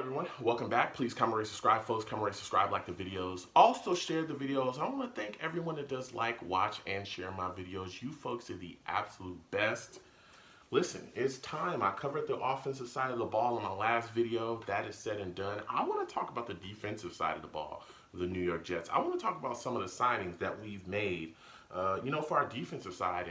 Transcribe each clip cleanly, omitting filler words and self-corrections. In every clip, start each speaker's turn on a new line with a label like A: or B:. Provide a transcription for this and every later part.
A: everyone, welcome back. Please comment, rate, subscribe, folks. Comment, rate, subscribe, like the videos. Also share the videos. I want to thank everyone that does like, watch, and share my videos. You folks are the absolute best. Listen, it's time. I covered the offensive side of the ball in my last video. That is said and done. I want to talk about the defensive side of the ball, the New York Jets. I want to talk about some of the signings that we've made, for our defensive side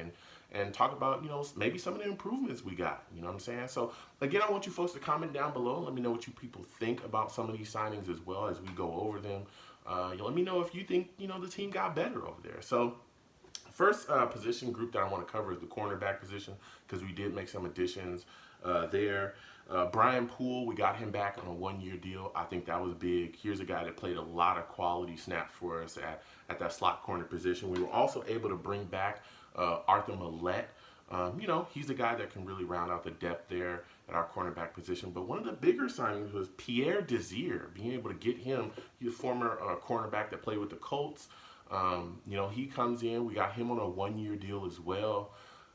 A: and talk about, maybe some of the improvements we got. You know what I'm saying? So, again, I want you folks to comment down below. Let me know what you people think about some of these signings as well as we go over them. Let me know if you think, the team got better over there. So, first position group that I want to cover is the cornerback position because we did make some additions there. Brian Poole, we got him back on a one-year deal. I think that was big. Here's a guy that played a lot of quality snaps for us at that slot corner position. We were also able to bring back Arthur Millette. He's a guy that can really round out the depth there at our cornerback position. But one of the bigger signings was Pierre Desir, being able to get him. He's a former cornerback that played with the Colts. He comes in. We got him on a one-year deal as well.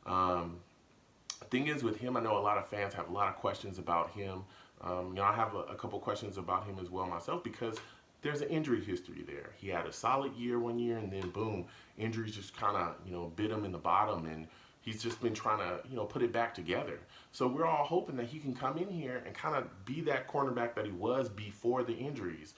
A: The thing is with him, I know a lot of fans have a lot of questions about him. I have a couple questions about him as well myself because there's an injury history there. He had a solid year one year, and then boom, injuries just kind of, bit him in the bottom, and he's just been trying to, put it back together. So we're all hoping that he can come in here and kind of be that cornerback that he was before the injuries.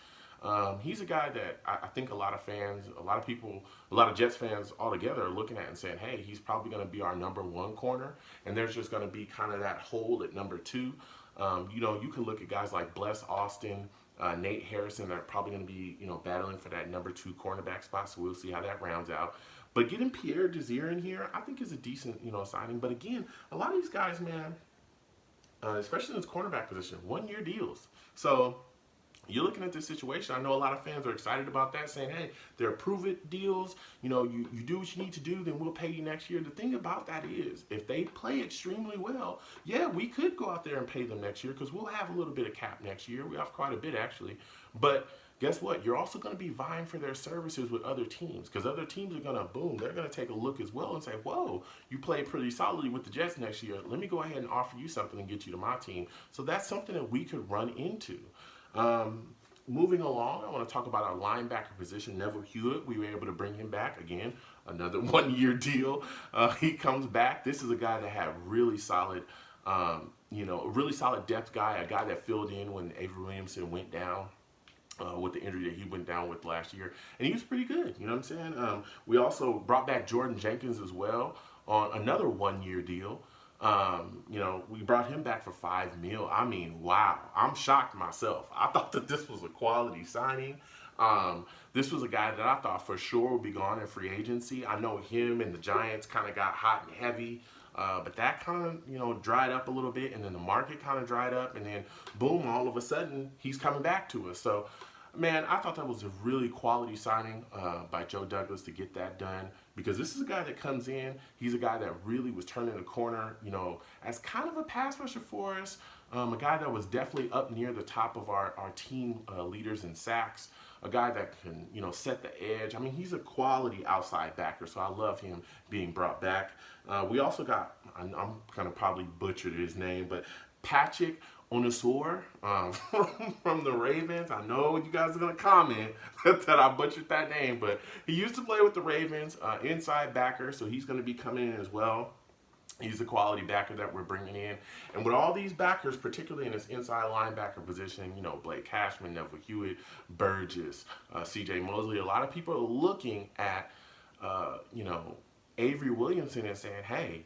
A: He's a guy that I think a lot of fans, a lot of people, a lot of Jets fans altogether are looking at and saying, hey, he's probably going to be our number one corner, and there's just going to be kind of that hole at number two. You can look at guys like Bless Austin, Nate Harrison that are probably going to be, battling for that number two cornerback spot, so we'll see how that rounds out. But getting Pierre Desir in here, I think is a decent, signing. But again, a lot of these guys, man, especially in this cornerback position, one-year deals. So you're looking at this situation. I know a lot of fans are excited about that, saying, hey, they're prove-it deals. You do what you need to do, then we'll pay you next year. The thing about that is, if they play extremely well, yeah, we could go out there and pay them next year because we'll have a little bit of cap next year. We have quite a bit, actually. But guess what? You're also going to be vying for their services with other teams because other teams are going to, boom, they're going to take a look as well and say, whoa, you played pretty solidly with the Jets next year. Let me go ahead and offer you something and get you to my team. So that's something that we could run into. Moving along, I want to talk about our linebacker position. Neville Hewitt, we were able to bring him back again, another one-year deal. He comes back. This is a guy that had really solid, a really solid depth guy, a guy that filled in when Avery Williamson went down. With the injury that he went down with last year. And he was pretty good, you know what I'm saying? We also brought back Jordan Jenkins as well on another one-year deal. We brought him back for $5 million. I mean, wow, I'm shocked myself. I thought that this was a quality signing. This was a guy that I thought for sure would be gone in free agency. I know him and the Giants kind of got hot and heavy. But that kind of, dried up a little bit, and then the market kind of dried up, and then boom, all of a sudden, he's coming back to us. So, man, I thought that was a really quality signing by Joe Douglas to get that done because this is a guy that comes in. He's a guy that really was turning the corner, as kind of a pass rusher for us, a guy that was definitely up near the top of our team leaders in sacks, a guy that can, set the edge. I mean, he's a quality outside backer, so I love him being brought back. We also got, I'm going to probably butcher his name, but Patrick Onisor from the Ravens. I know you guys are going to comment that I butchered that name, but he used to play with the Ravens, inside backer, so he's going to be coming in as well. He's a quality backer that we're bringing in. And with all these backers, particularly in this inside linebacker position, Blake Cashman, Neville Hewitt, Burgess, C.J. Mosley, a lot of people are looking at, Avery Williamson and saying, hey,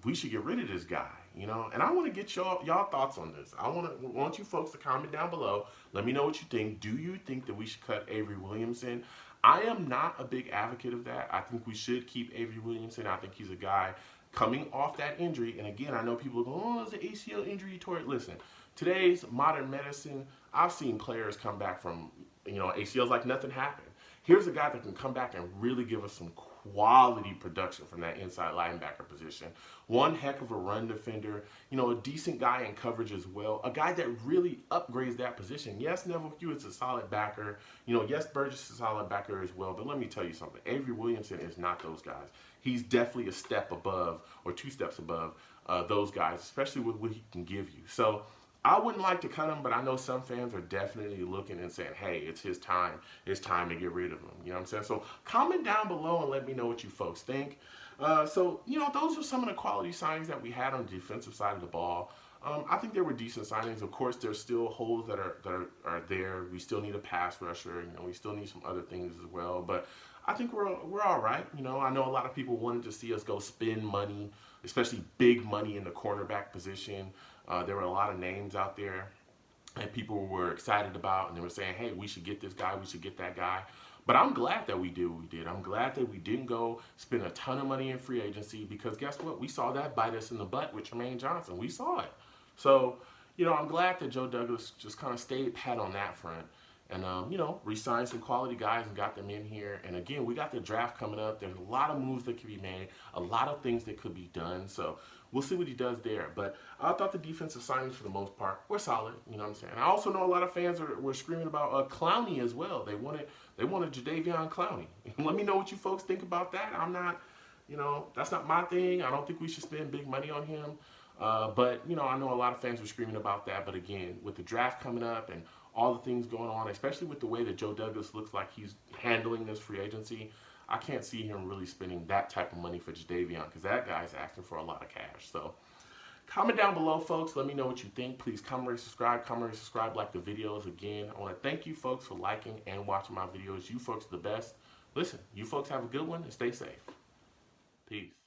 A: we should get rid of this guy, And I want to get y'all thoughts on this. I want you folks to comment down below. Let me know what you think. Do you think that we should cut Avery Williamson? I am not a big advocate of that. I think we should keep Avery Williamson. I think he's a guy coming off that injury. And again, I know people go, oh, it's an ACL injury tore it. Listen, today's modern medicine, I've seen players come back from, ACLs like nothing happened. Here's a guy that can come back and really give us some quality production from that inside linebacker position. One heck of a run defender, a decent guy in coverage as well. A guy that really upgrades that position. Yes, Neville Hewitt's a solid backer. Yes, Burgess is a solid backer as well. But let me tell you something. Avery Williamson is not those guys. He's definitely a step above or two steps above those guys, especially with what he can give you. So I wouldn't like to cut him, but I know some fans are definitely looking and saying, hey, it's his time. It's time to get rid of him. You know what I'm saying? So comment down below and let me know what you folks think. Those are some of the quality signings that we had on the defensive side of the ball. I think there were decent signings. Of course, there's still holes that are there. We still need a pass rusher. We still need some other things as well. But I think we're all right. I know a lot of people wanted to see us go spend money, especially big money in the cornerback position. There were a lot of names out there and people were excited about, and they were saying, hey, we should get this guy, we should get that guy. But I'm glad that we did what we did. I'm glad that we didn't go spend a ton of money in free agency, because guess what? We saw that bite us in the butt with Tremaine Johnson. We saw it. So, I'm glad that Joe Douglas just kind of stayed pat on that front and, re-signed some quality guys and got them in here. And again, we got the draft coming up. There's a lot of moves that could be made, a lot of things that could be done. So we'll see what he does there. But I thought the defensive signings for the most part were solid. You know what I'm saying? I also know a lot of fans were screaming about Clowney as well. They wanted Jadeveon Clowney. Let me know what you folks think about that. I'm not, that's not my thing. I don't think we should spend big money on him. But I know a lot of fans were screaming about that. But again, with the draft coming up and all the things going on, especially with the way that Joe Douglas looks like he's handling this free agency, I can't see him really spending that type of money for Jadeveon, because that guy's asking for a lot of cash. So comment down below, folks. Let me know what you think. Please comment, rate, subscribe, like the videos. Again, I want to thank you folks for liking and watching my videos. You folks are the best. Listen, you folks have a good one and stay safe. Peace.